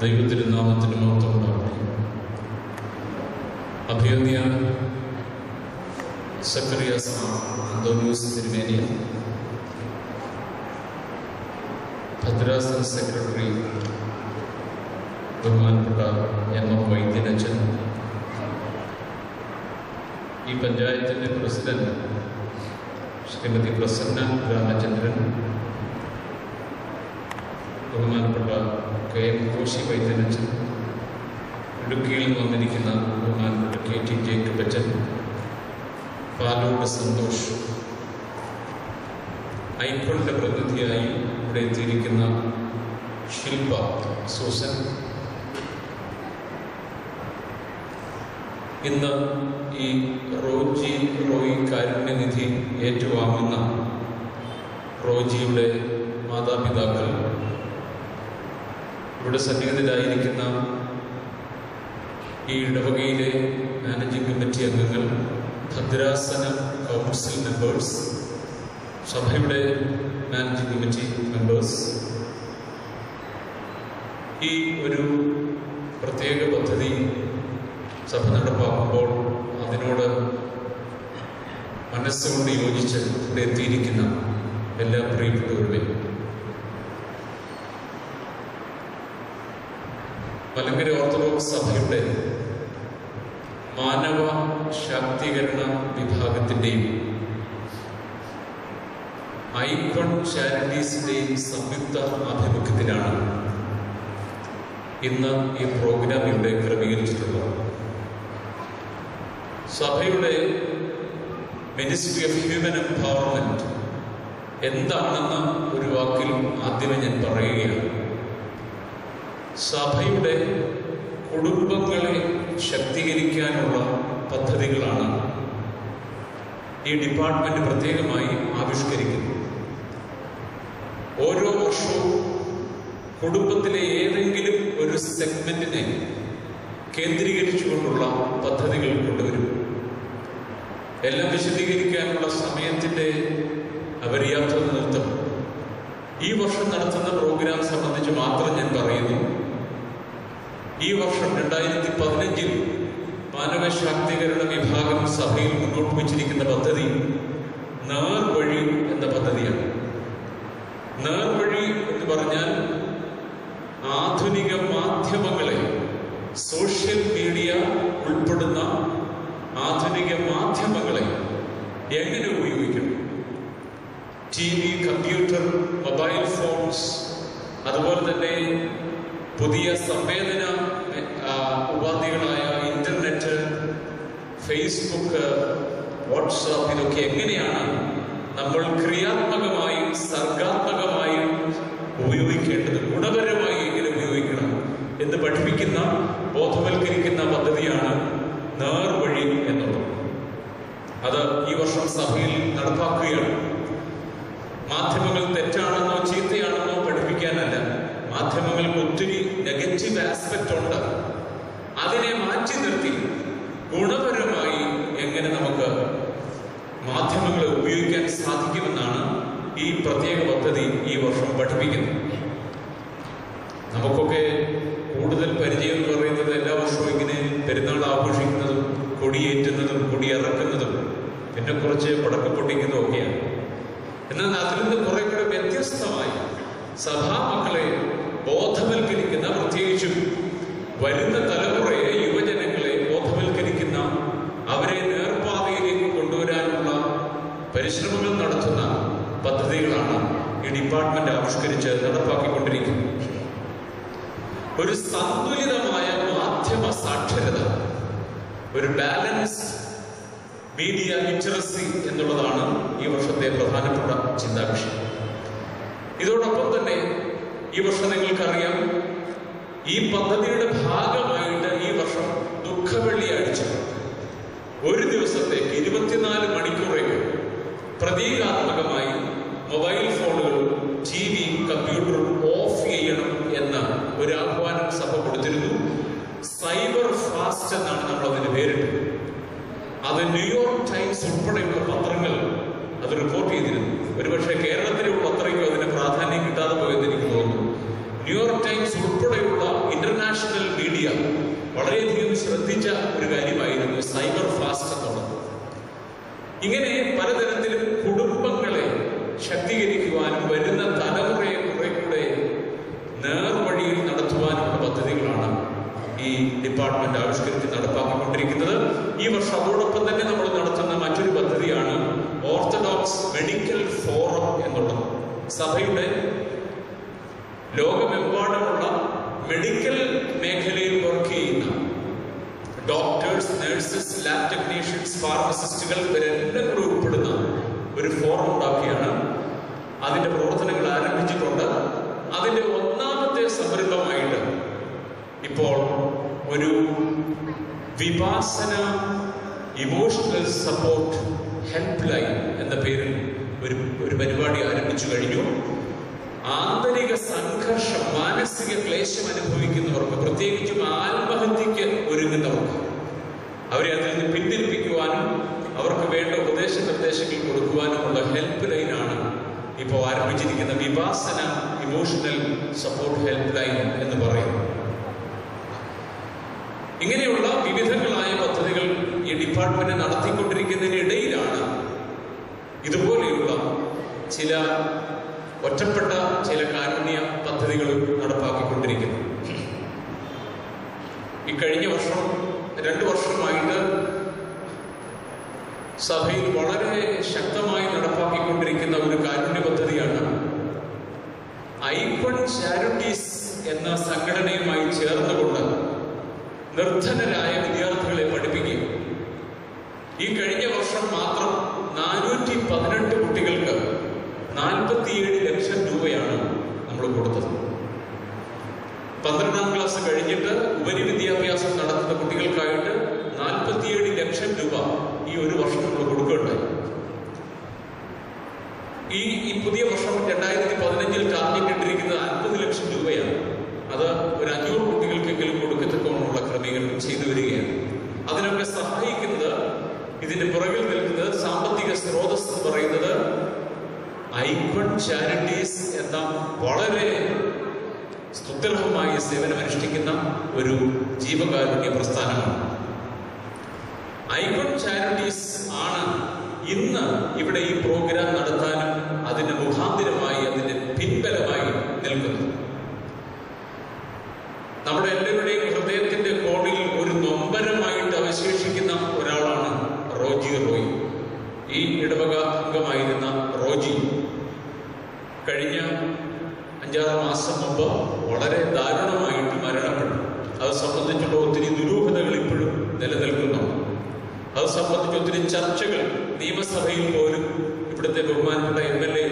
ദൈവത്തിരുനാമത്തിന് മഹത്വം ഉണ്ടാവട്ടെ. അഭിവന്യ സക്കറിയാസ് അന്തോണിയോസ് തിരുമേനി, ഭദ്രാസന സെക്രട്ടറി ബഹുമാനപ്പെട്ട എം വൈദ്യനച്ചൻ, ഈ പഞ്ചായത്തിൻ്റെ പ്രസിഡന്റ് ശ്രീമതി പ്രസന്ന രാമചന്ദ്രൻ, ബഹുമാനപ്പെട്ട കെ എം കോശി വൈദ്യനച്ചൻ, ഇടുക്കിയിൽ വന്നിരിക്കുന്ന ബഹുമാനപ്പെട്ട കെ ടി ജേക്കബ് അച്ചൻ, പാലോട് സന്തോഷ്, ഐക്കോണിൻ്റെ പ്രതിനിധിയായി ഇവിടെ എത്തിയിരിക്കുന്ന ശില്പ സൂസൻ, ഇന്ന് ഈ റോയി കാരുണ്യനിധി ഏറ്റുവാങ്ങുന്ന റോജിയുടെ മാതാപിതാക്കൾ, ഇവിടെ സന്നിഹിതരായിരിക്കുന്ന ഈ ഇടവകയിലെ മാനേജിംഗ് കമ്മിറ്റി അംഗങ്ങൾ, ഭദ്രാസന കൗൺസിൽ മെമ്പേഴ്സ്, സഭയുടെ മാനേജിംഗ് കമ്മിറ്റി മെമ്പേഴ്സ്, ഈ ഒരു പ്രത്യേക പദ്ധതി സഭ നടപ്പാക്കുമ്പോൾ അതിനോട് മനസ്സുകൊണ്ട് യോജിച്ച് ഇവിടെ എത്തിയിരിക്കുന്ന എല്ലാ പ്രിയപ്പെട്ടവരുടെയും, മലങ്കര ഓർത്തഡോക്സ് സഭയുടെ മാനവ ശാക്തീകരണ വിഭാഗത്തിൻ്റെയും ഐക്കോൺ ചാരിറ്റീസിൻ്റെയും സംയുക്ത ആഭിമുഖ്യത്തിലാണ് ഇന്ന് ഈ പ്രോഗ്രാം ഇവിടെ ക്രമീകരിച്ചിട്ടുള്ളത്. സഭയുടെ മിനിസ്ട്രി ഓഫ് ഹ്യൂമൻ എംപവർമെന്റ് എന്താണെന്ന് ഒരു വാക്കിൽ ആദ്യമേ ഞാൻ പറയുകയാണ്. സഭയുടെ കുടുംബങ്ങളെ ശക്തീകരിക്കാനുള്ള പദ്ധതികളാണ് ഈ ഡിപ്പാർട്ട്മെന്റ് പ്രത്യേകമായി ആവിഷ്കരിക്കുന്നത്. ഓരോ വർഷവും കുടുംബത്തിലെ ഏതെങ്കിലും ഒരു സെഗ്മെന്റിനെ കേന്ദ്രീകരിച്ചുകൊണ്ടുള്ള പദ്ധതികൾ കൊണ്ടുവരും. എല്ലാം വിശദീകരിക്കാനുള്ള സമയത്തിന്റെ അപര്യാപ്തത നിമിത്തം ഈ വർഷം നടത്തുന്ന പ്രോഗ്രാം സംബന്ധിച്ച് മാത്രം ഞാൻ പറയുന്നു. ഈ വർഷം 2015 മാനവ ശാക്തീകരണ വിഭാഗം സഭയിൽ മുന്നോട്ട് വച്ചിരിക്കുന്ന പദ്ധതി നേർവഴി എന്ന പദ്ധതിയാണ്. നേർവഴി എന്ന് പറഞ്ഞാൽ ആധുനിക മാധ്യമങ്ങളെ, സോഷ്യൽ മീഡിയ ഉൾപ്പെടുന്ന ആധുനിക മാധ്യമങ്ങളെ എങ്ങനെ ഉപയോഗിക്കണം, TV, കമ്പ്യൂട്ടർ, മൊബൈൽ ഫോൺസ്, അതുപോലെ തന്നെ പുതിയ സംവേദന ഉപാധികളായ ഇന്റർനെറ്റ്, ഫേസ്ബുക്ക്, വാട്സാപ്പ്, ഇതൊക്കെ എങ്ങനെയാണ് നമ്മൾ ക്രിയാത്മകമായും സർഗാത്മകമായും ഉപയോഗിക്കേണ്ടത്, ഗുണപരമായി എങ്ങനെ ഉപയോഗിക്കണം എന്ന് പഠിപ്പിക്കുന്ന, ബോധവൽക്കരിക്കുന്ന പദ്ധതിയാണ് നേർവഴി എന്നുള്ളത്. അത് ഈ വർഷം സഭയിൽ നടപ്പാക്കുകയാണ്. മാധ്യമങ്ങൾ തെറ്റാണെന്നോ ചീത്തയാണെന്നോ പഠിപ്പിക്കാനല്ല, മാധ്യമങ്ങൾക്ക് ഒത്തിരി നെഗറ്റീവ് ആസ്പെക്റ്റ് ഉണ്ട്. അതിനെ മാറ്റി നിർത്തി ഗുണപരമായി എങ്ങനെ നമുക്ക് മാധ്യമങ്ങളെ ഉപയോഗിക്കാൻ സാധിക്കുമെന്നാണ് ഈ പ്രത്യേക പദ്ധതി ഈ വർഷം പഠിപ്പിക്കുന്നത്. നമുക്കൊക്കെ കൂടുതൽ പരിചയം എന്ന് പറയുന്നത് എല്ലാ വർഷവും ഇങ്ങനെ പെരുന്നാൾ ആഘോഷിക്കുന്നതും കൊടിയേറ്റുന്നതും കൊടിയിറക്കുന്നതും പിന്നെ കുറച്ച് പടക്കം പൊട്ടിക്കുന്നതും ഒക്കെയാണ്. എന്നാൽ അതിൽ നിന്ന് കുറെ കൂടെ വ്യത്യസ്തമായി സഭാമക്കളെ ബോധവൽക്കരിക്കുന്ന, പ്രത്യേകിച്ചും വരുന്ന തലമുറയെ, യുവജനങ്ങളെ ബോധവൽക്കരിക്കുന്ന, അവരെ നേർപ്പാതയിലേക്ക് കൊണ്ടുവരാനുള്ള പരിശ്രമങ്ങൾ നടത്തുന്ന പദ്ധതികളാണ് ഈ ഡിപ്പാർട്ട്മെന്റ് ആവിഷ്കരിച്ച് നടപ്പാക്കിക്കൊണ്ടിരിക്കുന്നത്. ഒരു സന്തുലിതമായ മാധ്യമ സാക്ഷരത, ഒരു ബാലൻസ്ഡ് മീഡിയ ലിറ്ററസി എന്നുള്ളതാണ് ഈ വർഷത്തെ പ്രധാനപ്പെട്ട ചിന്താവിഷയം. ഇതോടൊപ്പം തന്നെ ഈ വർഷം നിങ്ങൾക്കറിയാം, ഈ പദ്ധതിയുടെ ഭാഗമായിട്ട് ഈ വർഷം ദുഃഖവെള്ളിയാഴ്ച ഒരു ദിവസത്തേക്ക് 24 മണിക്കൂറേക്ക് പ്രതീകാത്മകമായി മൊബൈൽ ഫോണുകളും TV, കമ്പ്യൂട്ടറും ഓഫ് ചെയ്യണം എന്ന ഒരു ആഹ്വാനം സഭ കൊടുത്തിരുന്നു. സൈബർ ഫാസ്റ്റ് എന്നാണ് നമ്മൾ അതിന് പേരിട്ടത്. അത് ന്യൂയോർക്ക് ടൈംസ് ഉൾപ്പെടെയുള്ള പത്രങ്ങൾ അത് റിപ്പോർട്ട് ചെയ്തിരുന്നു. ഒരുപക്ഷെ കേരളത്തിലുള്ള അത്രയ്ക്കും അതിന് പ്രാധാന്യം കിട്ടാതെ പോയെന്ന് എനിക്ക് തോന്നുന്നു. ന്യൂയോർക്ക് ടൈംസ് ഉൾപ്പെടെയുള്ള ഇന്റർനാഷണൽ ഇങ്ങനെ പലതരത്തിലും കുടുംബങ്ങളെ ശക്തീകരിക്കുവാനും വരുന്ന തലമുറയെ കുറെ കൂടെ നേർവഴിയിൽ നടത്തുവാനുള്ള പദ്ധതികളാണ് ഈ ഡിപ്പാർട്ട്മെന്റ് ആവിഷ്കരിച്ച് നടപ്പാക്കിക്കൊണ്ടിരിക്കുന്നത്. ഈ വർഷം അതോടൊപ്പം തന്നെ നമ്മൾ നടത്തുന്ന മറ്റൊരു പദ്ധതിയാണ് ഓർത്തഡോക്സ് മെഡിക്കൽ ഫോറം എന്നുള്ളത്. സഭയുടെ ലോകമെമ്പാടുമുള്ള മെഡിക്കൽ മേഖലയിൽ വർക്ക് ചെയ്യുന്ന ഡോക്ടേഴ്സ്, നഴ്സസ്, ലാബ് ടെക്നീഷ്യൻസ്, ഫാർമസിസ്റ്റുകൾ ഇവരെല്ലാം കൂടി ഉൾപ്പെടുന്ന ഒരു ഫോറം ഉണ്ടാക്കിയാണ് അതിന്റെ പ്രവർത്തനങ്ങൾ ആരംഭിച്ചിട്ടുണ്ട്. അതിന്റെ ഒന്നാമത്തെ സംരംഭമായിട്ട് ഇപ്പോൾ ഒരു Vipassana emotional support help line എന്ന പേരിൽ ഒരു പരിപാടി ആരംഭിച്ചു കഴിഞ്ഞു. ആന്തരിക സംഘർഷം, മാനസിക ക്ലേശം അനുഭവിക്കുന്നവർക്ക്, പ്രത്യേകിച്ചും ആത്മഹത്യക്ക് ഒരുങ്ങുന്നവർക്ക്, അവരെ അതിൽ നിന്ന് പിന്തിരിപ്പിക്കുവാനും അവർക്ക് വേണ്ട ഉപദേശ നിർദ്ദേശങ്ങൾ കൊടുക്കുവാനുമുള്ള ഹെൽപ്പ് ലൈനാണ് ഇപ്പോൾ ആരംഭിച്ചിരിക്കുന്ന Vipassana emotional support help line എന്ന് പറയുന്നു. ഇങ്ങനെയുള്ള വിവിധങ്ങളായ പദ്ധതികൾ ഈ ഡിപ്പാർട്ട്മെന്റ് നടത്തിക്കൊണ്ടിരിക്കുന്നതിനിടയിലാണ് ഇതുപോലെയുള്ള ചില ഒറ്റപ്പെട്ട ചില കാരുണ്യ പദ്ധതികൾ നടപ്പാക്കിക്കൊണ്ടിരിക്കുന്നു. ഈ കഴിഞ്ഞ വർഷം 2 വർഷമായിട്ട് സഭയിൽ വളരെ ശക്തമായി നടപ്പാക്കിക്കൊണ്ടിരിക്കുന്ന ഒരു കാരുണ്യ പദ്ധതിയാണ് ഐക്വൺ ചാരിറ്റീസ് എന്ന സംഘടനയുമായി ചേർന്നുകൊണ്ട് നിർധനരായ വിദ്യാർത്ഥികളെ പഠിപ്പിക്കുക. ഈ കഴിഞ്ഞ വർഷം മാത്രം 418 കുട്ടികൾക്ക് 47 ലക്ഷം രൂപയാണ് നമ്മൾ കൊടുത്തത്. 12ാം ക്ലാസ് കഴിഞ്ഞിട്ട് ഉപരിവിദ്യാഭ്യാസം നടത്തുന്ന കുട്ടികൾക്കായിട്ട് 47 ലക്ഷം രൂപ ഈ ഒരു വർഷം നമ്മൾ കൊടുക്കുകയുണ്ടായി. ഈ പുതിയ വർഷം 2015 ടാർഗറ്റ് ഇട്ടിരിക്കുന്നത് 50 ലക്ഷം രൂപയാണ്. അത് ഒരു 500 കുട്ടികൾക്കെങ്കിലും കൊടുക്കത്തക്കമുള്ള ക്രമീകരണം ചെയ്തു വരികയാണ്. അതിനൊക്കെ സഹായിക്കുന്നത്, ഇതിന്റെ പുറകിൽ നിൽക്കുന്നത് സാമ്പത്തിക സ്രോതസ് എന്ന് പറയുന്നത് ഐക്വൺ ചാരിറ്റീസ് എന്ന വളരെ സ്തുത്യർഹമായ സേവനമനുഷ്ഠിക്കുന്ന ഒരു ജീവകാരുണ്യ പ്രസ്ഥാനമാണ്. ഐക്വൺ ചാരിറ്റീസ് ആണ് ഇന്ന് ഇവിടെ ഈ പ്രോഗ്രാം നടത്താനും അതിന്റെ മുഖാന്തിരമായി, അതിന്റെ പിൻബലമായി നിൽക്കുന്നത്. നമ്മുടെ എല്ലാവരുടെയും ഹൃദയത്തിന്റെ കോണിൽ ഒരു നൊമ്പരമായിട്ട് അവശേഷിക്കുന്ന ഒരാളാണ് റോജി റോയ്. ഈ ഇടവക അംഗമായിരുന്ന റോജി കഴിഞ്ഞ 5-6 മാസം മുമ്പ് വളരെ ദാരുണമായിട്ട് മരണപ്പെട്ടു. അത് സംബന്ധിച്ചുള്ള ഒത്തിരി ദുരൂഹതകൾ ഇപ്പോഴും നിലനിൽക്കുന്നു. അത് സംബന്ധിച്ച് ഒത്തിരി ചർച്ചകൾ നിയമസഭയിൽ പോലും ഇവിടുത്തെ ബഹുമാനപ്പെട്ട MLA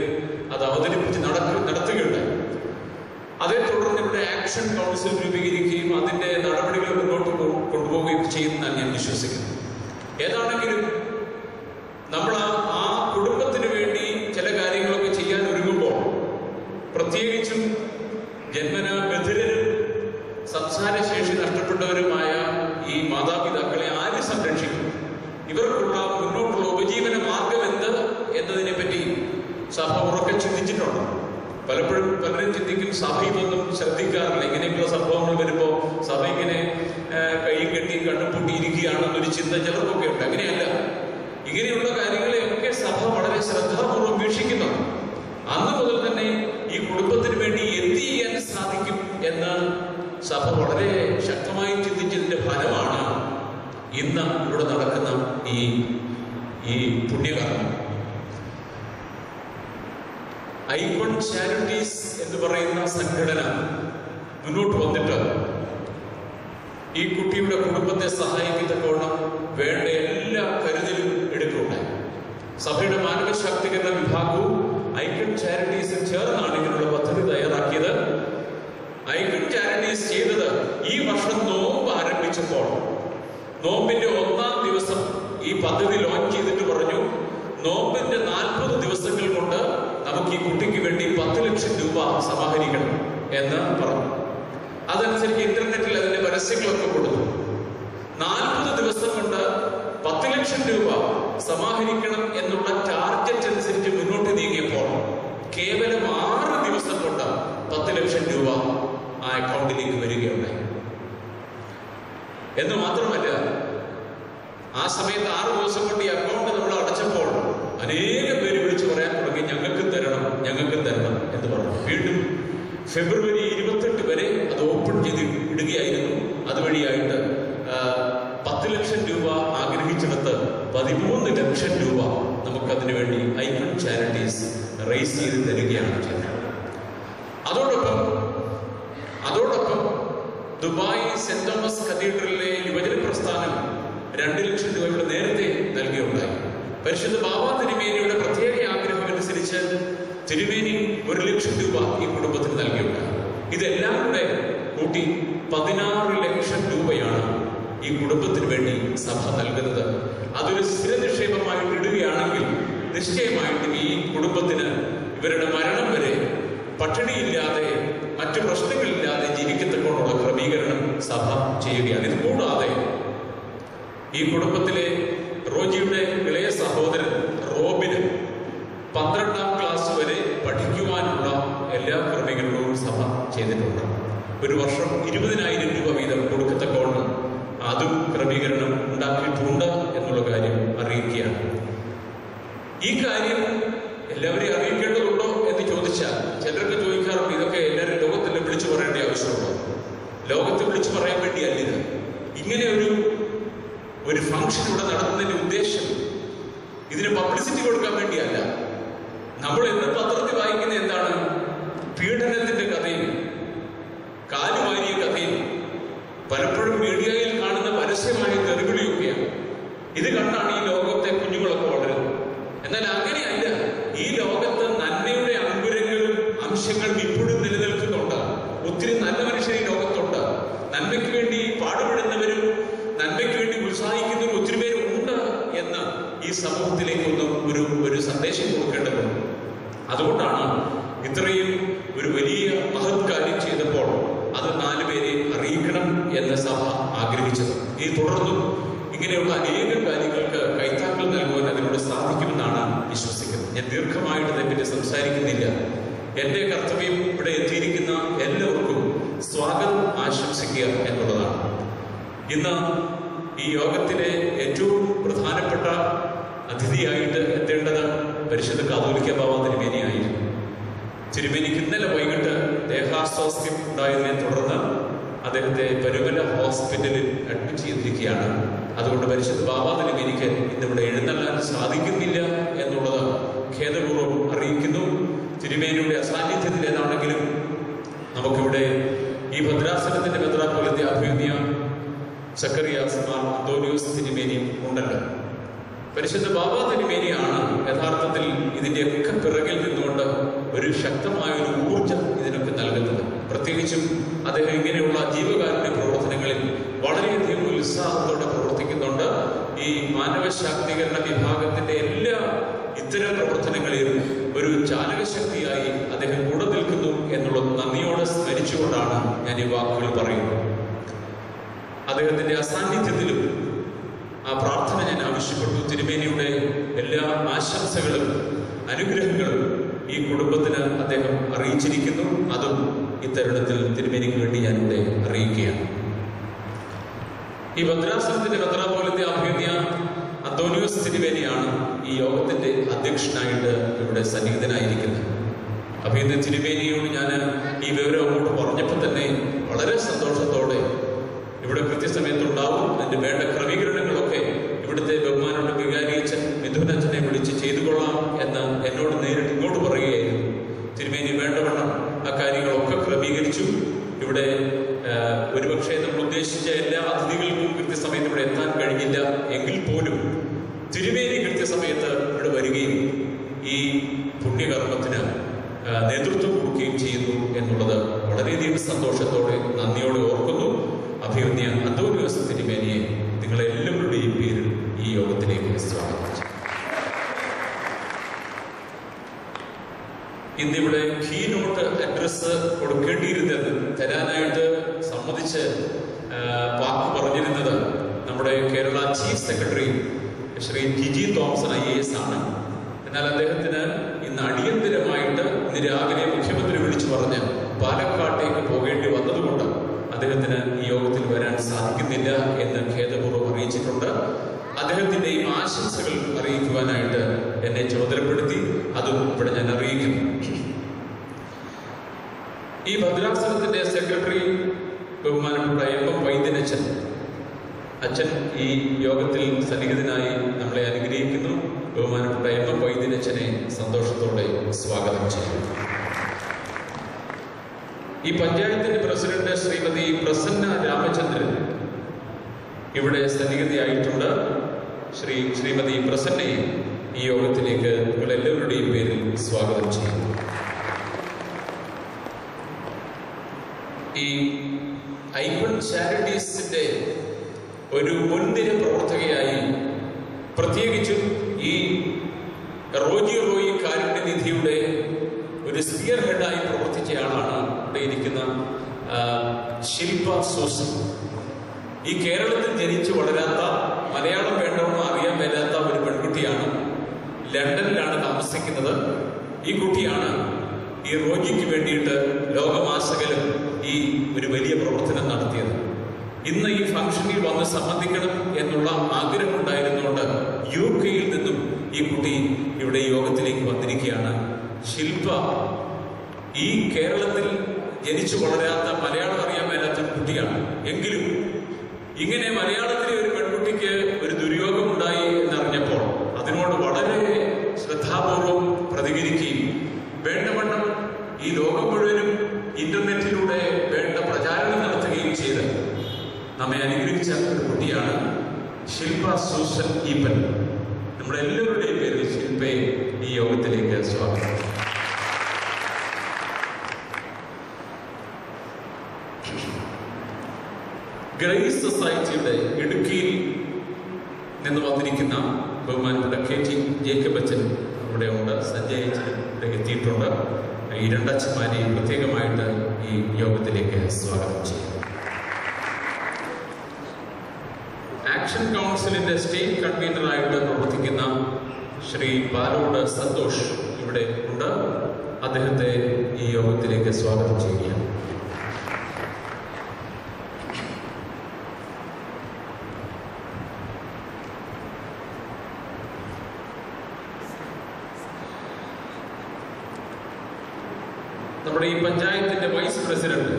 അത് അവതരിപ്പിച്ച് നടത്തുകയുണ്ടായി. അതേ തുടർന്ന് ഇവിടെ ആക്ഷൻ കൗൺസിൽ രൂപീകരിക്കുകയും അതിന്റെ നടപടികൾ മുന്നോട്ട് കൊണ്ടുപോവുകയും ചെയ്യുമെന്നാണ് ഞാൻ വിശ്വസിക്കുന്നത്. ഏതാണെങ്കിലും നമ്മൾ ആ കുടുംബത്തിന് വേണ്ടി ചില കാര്യങ്ങളൊക്കെ ചെയ്യാൻ ഒരുങ്ങുമ്പോൾ, പ്രത്യേകിച്ചും ജന്മന ബധിരരും സംസാരശേഷി നഷ്ടപ്പെട്ടവരുമായ ഈ മാതാപിതാക്കളെ ആര് സംരക്ഷിക്കും? ഇവർക്കുള്ള മുന്നോട്ടുള്ള ഉപജീവന മാർഗം എന്ത് എന്നതിനെ പറ്റി സഭ ഉറക്കെ ചിന്തിച്ചിട്ടുണ്ട്. പലപ്പോഴും പലരും ചിന്തിക്കും സഭ ഇതൊന്നും ശ്രദ്ധിക്കാറില്ല. ഇങ്ങനെയൊക്കെയുള്ള സംഭവങ്ങൾ വരുമ്പോൾ സഭ ഇങ്ങനെ കൈയും കെട്ടി കണ്ണും പൂട്ടിയിരിക്കുകയാണെന്നൊരു ചിന്ത ചിലർക്കൊക്കെ ഉണ്ട്. അങ്ങനെയല്ല. ഇങ്ങനെയുള്ള കാര്യങ്ങളെയൊക്കെ സഭ വളരെ ശ്രദ്ധാപൂർവ്വം വീക്ഷിക്കുന്നുണ്ട്. അന്ന് മുതൽ തന്നെ ഈ കുടുംബത്തിന് വേണ്ടി എന്ത് ചെയ്യാൻ സാധിക്കും എന്ന് സഭ വളരെ ശക്തമായി ചിന്തിച്ചതിന്റെ ഫലമാണ് ഇന്ന് ഇവിടെ നടക്കുന്ന ഈ പുണ്യകർമ്മം. ഐക്വൺ ചാരിറ്റീസ് എന്ന് പറയുന്ന സംഘടന മുന്നോട്ട് വന്നിട്ട് ഈ കുട്ടിയുടെ കുടുംബത്തെ സഹായിക്കത്തക്കോണം വേണ്ട എല്ലാ കരുതലും എടുക്കുകയുണ്ടായി. സഭയുടെ മാനവ ശാക്തീകരണ വിഭാഗവും ഐക്വൺ ചാരിറ്റീസും ചേർന്നാണ് ഇതിനുള്ള പദ്ധതി തയ്യാറാക്കിയത്. ഐക്വൺ ചാരിറ്റീസ് ചെയ്തത് ഈ വർഷം നോമ്പ് ആരംഭിച്ചപ്പോൾ നോമ്പിന്റെ 1-ാം ദിവസം ഈ പദ്ധതി ലോഞ്ച് ചെയ്തിട്ട് പറഞ്ഞു, നോമ്പിന്റെ 40 ദിവസങ്ങൾ കൊണ്ട് നമുക്ക് ഈ കുട്ടിക്ക് വേണ്ടി 10 ലക്ഷം രൂപ സമാഹരിക്കണം എന്ന് പറഞ്ഞു. അതനുസരിച്ച് ഇന്റർനെറ്റിൽ അതിന്റെ പരസ്യങ്ങളൊക്കെ കൊടുത്തു. 40 ദിവസം കൊണ്ട് 10 ലക്ഷം രൂപ സമാഹരിക്കണം എന്നുള്ള ടാർഗറ്റ് അനുസരിച്ച് മുന്നോട്ട് നീങ്ങിയപ്പോൾ കേവലം 6 ദിവസം കൊണ്ട് 10 ലക്ഷം രൂപ ആ അക്കൗണ്ടിലേക്ക് വരികയുണ്ടായി. എന്ന് മാത്രമല്ല, ആ സമയത്ത് 6 ദിവസം കൊണ്ട് ഈ അക്കൗണ്ട് നമ്മൾ അടച്ചപ്പോൾ അനേകം പേര് വിളിച്ചു പറയാൻ തുടങ്ങി, ഞങ്ങൾക്ക് തരണം, ഞങ്ങൾക്ക് തരണം എന്ന് പറഞ്ഞു. വീണ്ടും ഫെബ്രുവരി 28 വരെ അത് ഓപ്പൺ ചെയ്ത് ഇടുകയായിരുന്നു. അതുവഴിയായിട്ട് 10 ലക്ഷം രൂപ ആഗ്രഹിച്ചിടത്ത് 13 ലക്ഷം രൂപ നമുക്കതിനു വേണ്ടി ഐക്കൺ ചാരിറ്റീസ് റേസ് ചെയ്ത് തരികയാണ് ചെയ്തത്. അതോടൊപ്പം ദുബായ് സെന്റ് തോമസ് കത്തീഡ്രലിലെ യുവജന പ്രസ്ഥാനം 2 ലക്ഷം രൂപ ഇവിടെ നേരത്തെ നൽകിയുണ്ടായി. പരിശുദ്ധ ബാബ തിരുമേനിയുടെ പ്രത്യേക ആഗ്രഹം അനുസരിച്ച് തിരുമേനി 1 ലക്ഷം രൂപ ഈ കുടുംബത്തിന് നൽകിയുണ്ടായി. ഇതെല്ലാം കൂടെ കൂട്ടി 16 ലക്ഷം രൂപയാണ് ഈ കുടുംബത്തിന് വേണ്ടി സഭ നൽകുന്നത്. അതൊരു സ്ഥിര നിക്ഷേപമായിട്ട് ഇടുകയാണെങ്കിൽ നിശ്ചയമായിട്ടും ഈ കുടുംബത്തിന് ഇവരുടെ മരണം വരെ പട്ടിണിയില്ലാതെ മറ്റു പ്രശ്നങ്ങളില്ലാതെ ജീവിക്കത്തക്കോടുള്ള ക്രമീകരണം സഭ ചെയ്യുകയാണ്. ഇത് കൂടാതെ ഈ കുടുംബത്തിലെ റോജിയുടെ ഇളയ സഹോദരൻ റോബിന് 12ാം ക്ലാസ് വരെ പഠിക്കുവാനുള്ള എല്ലാ ക്രമീകരണവും സഭ ചെയ്തിട്ടുണ്ട്. ഒരു വർഷം 20,000 രൂപ വീതം കൊടുക്കത്തക്കോണം അതും ക്രമീകരണം ഉണ്ടാക്കിയിട്ടുണ്ട് എന്നുള്ള കാര്യം അറിയിക്കുകയാണ്. ഈ കാര്യം എല്ലാവരെയും അറിയിക്കേണ്ടതുണ്ടോ എന്ന് ചോദിച്ചാൽ ചിലർക്ക് ചോദിക്കാറുണ്ട്, ഇതൊക്കെ എല്ലാവരും ലോകത്തിൽ വിളിച്ചു പറയേണ്ട ആവശ്യമുണ്ടോ? ലോകത്ത് വിളിച്ചു പറയാൻ വേണ്ടിയല്ല ഇത്. ഇങ്ങനെ ഒരു ഫംഗ്ഷൻ ഇവിടെ നടത്തുന്നതിന്റെ ഉദ്ദേശം ഇതിന് പബ്ലിസിറ്റി കൊടുക്കാൻ വേണ്ടിയല്ല. നമ്മൾ എന്ന് പത്രത്തിൽ വായിക്കുന്ന എന്താണ്? പീഡനത്തിന്റെ കഥയും കാലുവാരിയ കഥയും പലപ്പോഴും മീഡിയയിൽ കാണുന്ന പരസ്യമായ തെറിവിളിയൊക്കെയാണ്. ഇത് കണ്ടാണ് ഈ ലോകത്തെ കുഞ്ഞുങ്ങളൊക്കെ വളരുന്നത്. എന്നാൽ അങ്ങനെയല്ല. ഈ ലോകത്ത് നന്മയുടെ അങ്കുരങ്ങളും അംശങ്ങളും ഇപ്പോഴും നിലനിൽക്കുന്നുണ്ട്. ഒത്തിരി നല്ല മനുഷ്യർ ഈ ലോകത്തുണ്ട്. നന്മയ്ക്ക് വേണ്ടി പാടുപെടുന്നവരും നന്മയ്ക്ക് വേണ്ടി ഉത്സാഹിക്കുന്നവരും ഒത്തിരി പേരുണ്ട് എന്ന് ഈ സമൂഹത്തിലേക്കൊന്നും ഒരു സന്ദേശം കൊടുക്കേണ്ടതുണ്ട്. അതുകൊണ്ടാണ് ഇത്രയും ഒരു വലിയ മഹത് കാര്യം ചെയ്തപ്പോൾ അത് 4 പേരെ അറിയിക്കണം എന്ന് സഭ ആഗ്രഹിച്ചത്. ഈ തുടർന്നും ഇങ്ങനെയുള്ള അനേകം കാര്യങ്ങൾക്ക് കൈത്താക്കൾ നൽകുവാൻ അതിലൂടെ സാധിക്കുമെന്നാണ് വിശ്വസിക്കുന്നത്. ഞാൻ ദീർഘമായിട്ട് ഇതിനെപ്പറ്റി സംസാരിക്കുന്നില്ല. എൻ്റെ കർത്തവ്യം ഇവിടെ എത്തിയിരിക്കുന്ന എല്ലാവർക്കും സ്വാഗതം ആശംസിക്കുക എന്നുള്ളതാണ്. ഇന്ന് ഈ യോഗത്തിലെ ഏറ്റവും പ്രധാനപ്പെട്ട അതിഥിയായിട്ട് എത്തേണ്ടത് പരിശുദ്ധ കാതോലിക്ക ബാബ തിരുമേനിയായിരുന്നു. തിരുമേനിക്ക് ഇന്നലെ വൈകിട്ട് ദേഹാസ്വാസ്ഥ്യം ഉണ്ടായതിനെ തുടർന്ന് അദ്ദേഹത്തെ പരുമല ഹോസ്പിറ്റലിൽ അഡ്മിറ്റ് ചെയ്തിരിക്കുകയാണ്. അതുകൊണ്ട് പരിശുദ്ധ ബാബ തിരുമേനിക്ക് ഇന്നിവിടെ എഴുന്നള്ളാൻ സാധിക്കുന്നില്ല എന്നുള്ളത് ഖേദപൂർവ്വം അറിയിക്കുന്നു. തിരുമേനിയുടെ അസാന്നിധ്യത്തിൽ ഏതാണെങ്കിലും നമുക്കിവിടെ ഈ ഭദ്രാസനത്തിന്റെ മെത്രാപ്പൊലീത്ത അഭിമന്യ സക്കറിയാസ് മാർ അന്തോണിയോസ് തിരുമേനിയും ഉണ്ടല്ലോ. പരിശുദ്ധ ബാബ തിരുമേനിയാണ് യഥാർത്ഥത്തിൽ ഇതിൻ്റെയൊക്കെ പിറകിൽ നിന്നുകൊണ്ട് ഒരു ശക്തമായ ഒരു ഊർജം ഇതിനൊക്കെ നൽകുന്നത്. പ്രത്യേകിച്ചും അദ്ദേഹം ഇങ്ങനെയുള്ള ജീവകാരുണ്യ പ്രവർത്തനങ്ങളിൽ വളരെയധികം ഉത്സാഹത്തോടെ പ്രവർത്തിക്കുന്നുണ്ട്. ഈ മാനവ ശാക്തീകരണ വിഭാഗത്തിന്റെ എല്ലാ ഇത്തരം പ്രവർത്തനങ്ങളിലും ഒരു ചാലകശക്തിയായി അദ്ദേഹം കൂടെ നിൽക്കുന്നു എന്നുള്ളത് നന്ദിയോടെ സ്മരിച്ചുകൊണ്ടാണ് ഞാൻ ഈ വാക്കുകൾ പറയുന്നത്. അദ്ദേഹത്തിന്റെ അസാന്നിധ്യത്തിലും ആ പ്രാർത്ഥന ഞാൻ ആവശ്യപ്പെട്ടു. തിരുമേനിയുടെ എല്ലാ ആശംസകളും അനുഗ്രഹങ്ങളും ഈ കുടുംബത്തിന് അദ്ദേഹം അറിയിച്ചിരിക്കുന്നു. അതും ഇത്തരുണത്തിൽ തിരുമേനിക്ക് വേണ്ടി ഞാനിവിടെ അറിയിക്കുകയാണ്. ഈ ഭദ്രാസനത്തിന്റെ മെത്രാപ്പൊലീത്ത അഭിമന്യ അന്തോണിയോസ് തിരുമേനിയാണ് ഈ യോഗത്തിന്റെ അധ്യക്ഷനായിട്ട് ഇവിടെ സന്നിഹിതനായിരിക്കുന്നത്. അഭിമന്യ തിരുമേനിയോട് ഞാൻ ഈ വിവരം അങ്ങോട്ട് പറഞ്ഞപ്പോൾ തന്നെ വളരെ സന്തോഷത്തോടെ ഇവിടെ കൃത്യസമയത്തുണ്ടാവും, അതിന്റെ വേണ്ട ക്രമീകരണങ്ങളൊക്കെ ഇവിടുത്തെ ബഹുമാനോട് വികാരിയച്ഛൻ മിഥുനച്ഛനെ വിളിച്ച് ചെയ്തു കൊള്ളാം എന്ന് എന്നോട് നേരിട്ട് ഇങ്ങോട്ട് പറയുകയായിരുന്നു. തിരുമേനി വേണ്ടവണ്ണം ആ കാര്യങ്ങളൊക്കെ ക്രമീകരിച്ചു. ഇവിടെ ഒരുപക്ഷെ നമ്മൾ ഉദ്ദേശിച്ച എല്ലാ അതിഥികൾക്കും കൃത്യസമയത്ത് ഇവിടെ എത്താൻ കഴിഞ്ഞില്ല എങ്കിൽ പോലും തിരുമേനി കൃത്യസമയത്ത് ഇവിടെ വരികയും ഈ പുണ്യകർമ്മത്തിന് നേതൃത്വം കൊടുക്കുകയും ചെയ്യുന്നു എന്നുള്ളത് വളരെയധികം സന്തോഷത്തോടെ നന്ദിയോടെ ഓർക്കുന്നു. അഭിമന്യ അന്തോണിയോസ് തിരുമേനിയെ നിങ്ങളെല്ലാവരുടെയും പേരിൽ ഈ യോഗത്തിലേക്ക് സ്വാഗതം ചെയ്യും. ഇന്നിവിടെ കീനോട്ട് അഡ്രസ് കൊടുക്കേണ്ടിയിരുന്നത് തരാനായിട്ട് സമ്മതിച്ച് വാക്ക് പറഞ്ഞിരുന്നത് നമ്മുടെ Kerala chief secretary Shri TG. Thomason IAS ആണ്. എന്നാൽ അദ്ദേഹത്തിന് ഇന്ന് അടിയന്തരമായിട്ട് ഇന്ന് രാവിലെ മുഖ്യമന്ത്രി വിളിച്ചു പറഞ്ഞ് പാലക്കാട്ടേക്ക് പോകേണ്ടി വന്നതുകൊണ്ട് അദ്ദേഹത്തിന് ഈ യോഗത്തിൽ വരാൻ സാധിക്കുന്നില്ല എന്ന് ഖേദപൂർവ്വം അറിയിച്ചിട്ടുണ്ട്. അദ്ദേഹത്തിന്റെയും ആശംസകൾ അറിയിക്കുവാനായിട്ട് എന്നെ ചുമതലപ്പെടുത്തി. അതും ഇവിടെ ഞാൻ അറിയിക്കുന്നു. ഈ ഭദ്രാസനത്തിന്റെ സെക്രട്ടറി ബഹുമാനപ്പെട്ട എം വൈദ്യനച്ഛൻ അച്ഛൻ ഈ യോഗത്തിൽ സന്നിഹിതനായി നമ്മളെ അനുഗ്രഹിക്കുന്നു. ബഹുമാനപ്പെട്ട എം വൈദ്യനച്ഛനെ സന്തോഷത്തോടെ സ്വാഗതം ചെയ്യുന്നു. ഈ പഞ്ചായത്തിന്റെ പ്രസിഡന്റ് ശ്രീമതി പ്രസന്ന രാമചന്ദ്രൻ ഇവിടെ സന്നിഹിതയായിട്ടുണ്ട്. ശ്രീമതി പ്രസന്നയെ ഈ യോഗത്തിലേക്ക് നിങ്ങളെല്ലാവരുടെയും പേരിൽ സ്വാഗതം ചെയ്യുന്നു. ഈ ഐക്കൺ ചാരിറ്റീസിന്റെ ഒരു മുൻനിര പ്രവർത്തകയായി, പ്രത്യേകിച്ചും ഈ റോജി റോയി കാരുണ്യനിധിയുടെ ഒരു സ്പിയർ ഹെഡായി പ്രവർത്തിച്ചയാളാണ് ഇവിടെ ഇരിക്കുന്ന ശില്പ സൂസൻ. ഈ കേരളത്തിൽ ജനിച്ചു വളരാത്ത, മലയാളം വേണ്ടവണ്ണം അറിയാൻ മേലാത്ത ഒരു പെൺകുട്ടിയാണ്. ലണ്ടനിലാണ് താമസിക്കുന്നത്. ഈ കുട്ടിയാണ് ഈ റോജിക്ക് വേണ്ടിയിട്ട് ലോകമാസകലം ഈ ഒരു വലിയ പ്രവർത്തനം നടത്തിയത്. ഇന്ന് ഈ ഫംഗ്ഷനിൽ വന്ന് സംബന്ധിക്കണം എന്നുള്ള ആഗ്രഹമുണ്ടായിരുന്നുകൊണ്ട് UK നിന്നും ഈ കുട്ടി ഇവിടെ യോഗത്തിലേക്ക് വന്നിരിക്കുകയാണ്. ശില്പ ഈ കേരളത്തിൽ ജനിച്ചു വളരാത്ത, മലയാളം അറിയാൻ മേലാത്ത കുട്ടിയാണ്. എങ്കിലും ഇങ്ങനെ മലയാളത്തിലെ ഒരു പെൺകുട്ടിക്ക് ഒരു ദുര്യോഗമുണ്ടായി എന്നറിഞ്ഞപ്പോൾ അതിനോട് വളരെ ശ്രദ്ധാപൂർവം പ്രതികരിക്കുകയും വേണ്ടവണ്ണം ഈ ലോകം മുഴുവനും ഇന്റർനെറ്റിലൂടെ വേണ്ട പ്രചാരണം നടത്തുകയും ചെയ്ത് നമ്മെ അനുഗ്രഹിച്ച ഒരു കുട്ടിയാണ് ശില്പ സൂസൻ ഈപ്പൻ. നമ്മുടെ എല്ലാവരുടെയും പേരിൽ ശില്പയെ ഈ യോഗത്തിലേക്ക് സ്വാഗതം. ഗ്രേസ് സൊസൈറ്റിയുടെ ഇടുക്കിയിൽ നിന്ന് വന്നിരിക്കുന്ന ബഹുമാനപ്പെട്ട KT ജേക്കബ് അച്ഛൻ ഇവിടെ ഉണ്ട്. സഞ്ജയ് അച്ഛൻ ഇവിടെ എത്തിയിട്ടുണ്ട്. ഈ രണ്ടച്ഛന്മാരെയും പ്രത്യേകമായിട്ട് ഈ യോഗത്തിലേക്ക് സ്വാഗതം ചെയ്യുന്നു. ആക്ഷൻ കൗൺസിലിന്റെ സ്റ്റേറ്റ് കൺവീനറായിട്ട് പ്രവർത്തിക്കുന്ന ശ്രീ പാലോട് സന്തോഷ് ഇവിടെ ഉണ്ട്. അദ്ദേഹത്തെ ഈ യോഗത്തിലേക്ക് സ്വാഗതം ചെയ്യുകയാണ്. നമ്മുടെ ഈ പഞ്ചായത്തിന്റെ വൈസ് പ്രസിഡന്റ്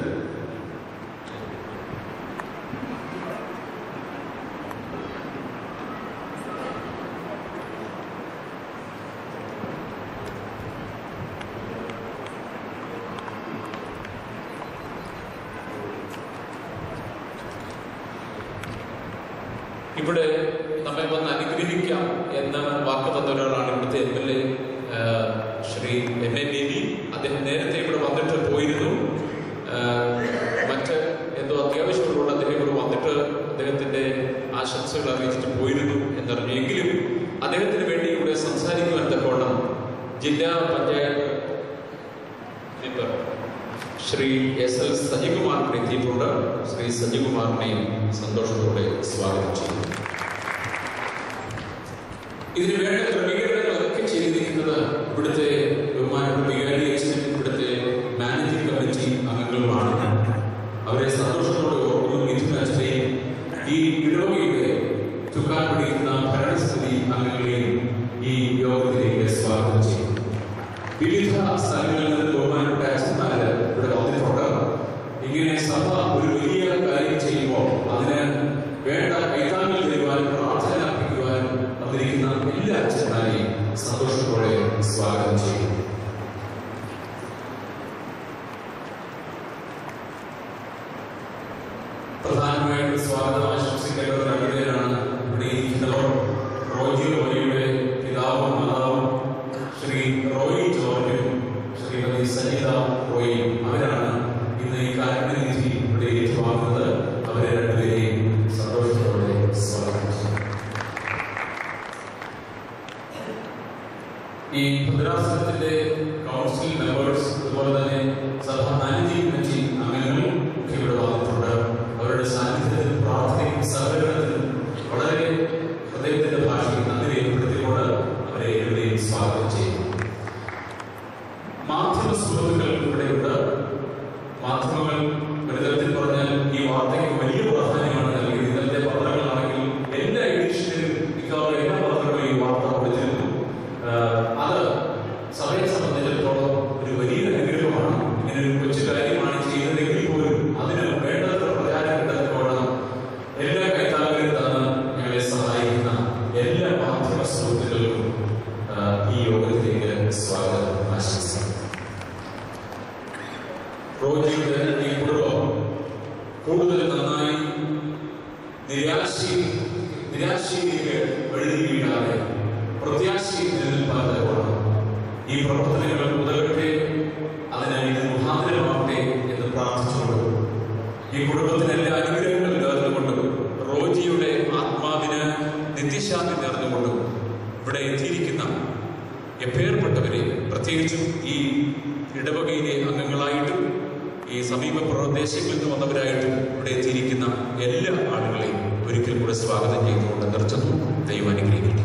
ഇവിടെ നമ്മെ വന്ന് അനുഗ്രഹിക്കാം എന്ന വാക്ക് തന്ന ഒരാളാണ് ഇവിടുത്തെ MLA ശ്രീ MA ബേബി. അദ്ദേഹം നേരത്തെ ഇവിടെ വന്നിട്ട് പോയിരുന്നു. മറ്റ് എന്തോ അത്യാവശ്യമുള്ള അദ്ദേഹം ഇവിടെ വന്നിട്ട് അദ്ദേഹത്തിന്റെ ആശംസകൾ അറിയിച്ചിട്ട് പോയിരുന്നു എന്നറിഞ്ഞു. എങ്കിലും അദ്ദേഹത്തിന് വേണ്ടി ഇവിടെ സംസാരിക്കുവാൻ തക്കോണം ജില്ലാ പഞ്ചായത്ത് മെമ്പർ ശ്രീ SL സജികുമാർ എത്തിയിട്ടുണ്ട്. ശ്രീ സജികുമാറിനെയും സന്തോഷത്തോടെ സ്വാഗതം ചെയ്യുന്നു. ഇതിന് വേണ്ട ക്രമീകരണങ്ങളൊക്കെ ചെയ്തിരിക്കുന്നത് ഇവിടുത്തെ ബഹുമാനപ്പെട്ട വികാരി അച്ഛനും ഇവിടുത്തെ മാനേജിംഗ് കമ്മിറ്റി അംഗങ്ങളുമാണ്. അവരെ സന്തോഷത്തോടെ ഓർക്കുന്നു. അച്ഛനെയും ഈ ഇടവകയുടെ ചുക്കാൻ പിടിക്കുന്ന ഭരണസമിതി അംഗങ്ങളെയും ഈ യോഗത്തിലേക്ക് സ്വാഗതം ചെയ്യുന്നു. വിവിധ സ്ഥലങ്ങളിൽ നിന്ന് ബഹുമാനപ്പെട്ട അച്ഛന്മാര് ഇവിടെ വന്നിട്ടുണ്ട്. ഇങ്ങനെ സഭ ഒരു വലിയ കാര്യം ചെയ്യുമ്പോൾ അതിന് വേണ്ട കൈതാങ്ങൽ തരുവാനും പ്രാർത്ഥന അർപ്പിക്കുവാനും വന്നിരിക്കുന്ന എല്ലാ അച്ഛന്മാരെയും സന്തോഷത്തോടെ സ്വാഗതം ചെയ്യുന്നു. പ്രധാനമായിട്ട് സ്വാഗതം ആശംസിക്കേണ്ടത് രണ്ടുപേരാണ് ഇവിടെ ഇരിക്കുന്നവർ. റോജി റോയിയുടെ പിതാവും മാതാവും ശ്രീ റോയി ജോർജും ശ്രീമതി സജിത റോയിയും. അവരാണ് ഇന്ന് ഈ കാരുണ്യനിധി ഇവിടെ ഏറ്റുവാങ്ങുന്നത്. അവരെ രണ്ടുപേരെയും സന്തോഷത്തോടെ സ്വാഗതം ചെയ്യുന്നു. ഈ ഭദ്രാസനത്തിന്റെ കൗൺസിൽ മെമ്പേഴ്സ്, അതുപോലെ തന്നെ സഭ മാനേജിംഗ് കമ്മിറ്റി അംഗങ്ങളും ഒക്കെ ഇവിടെ വന്നിട്ടുണ്ട്. അവരുടെ സാന്നിധ്യത്തിലും പ്രാർത്ഥനയും സഹകരണത്തിലും വളരെ ഹൃദയത്തിന്റെ ഭാഷയിൽ നന്ദി രേഖപ്പെടുത്തിക്കൊണ്ട് അവരെ എഴുതുകയും സ്വാഗതം ചെയ്യുന്നു. മാധ്യമ സുഹൃത്തുക്കൾ ഇവിടെയുണ്ട്. മാധ്യമങ്ങൾ ഒരു തരത്തിൽ പറഞ്ഞാൽ ഈ വാർത്തയ്ക്ക് വലിയ പ്രാധാന്യമാണ് നൽകിയത്. ഇന്നത്തെ പത്രങ്ങളാണെങ്കിൽ എല്ലാ എഡിഷനിലും മിക്കവാറും എല്ലാ പത്രങ്ങളും ഈ വാർത്ത കൊടുത്തിരുന്നു. റോജിയുടെ ഈ കുടുംബം കൂടുതൽ നന്നായി നിരാശയിലേക്ക് എഴുതി വീഴാതെ പ്രത്യാശയിൽ നിലനിൽപ്പാതെ ഓടണം. ഈ പ്രവർത്തനങ്ങൾ ഉതകട്ടെ, അതിനായി ഇത് മുഖാന്തരമാകട്ടെ എന്ന് പ്രാർത്ഥിച്ചുകൊണ്ട് ഈ കുടുംബത്തിന് എല്ലാ അനുഗ്രഹങ്ങളും നേർന്നുകൊണ്ടും റോജിയുടെ ആത്മാവിന് നിത്യശാന്തി നേർന്നുകൊണ്ടും ഇവിടെ എത്തിയിരിക്കുന്ന എപ്പേർപ്പെട്ടവരെ, പ്രത്യേകിച്ചും ഈ ഇടവകയിലെ അംഗങ്ങളായിട്ടും ഈ സമീപ പ്രദേശങ്ങളിൽ നിന്ന് വന്നവരായിട്ടും ഇവിടെ എത്തിയിരിക്കുന്ന എല്ലാ ആളുകളെയും ഒരിക്കൽ കൂടെ സ്വാഗതം ചെയ്തുകൊണ്ട് നിർത്തുന്നു. ദൈവം അനുഗ്രഹിക്കട്ടെ.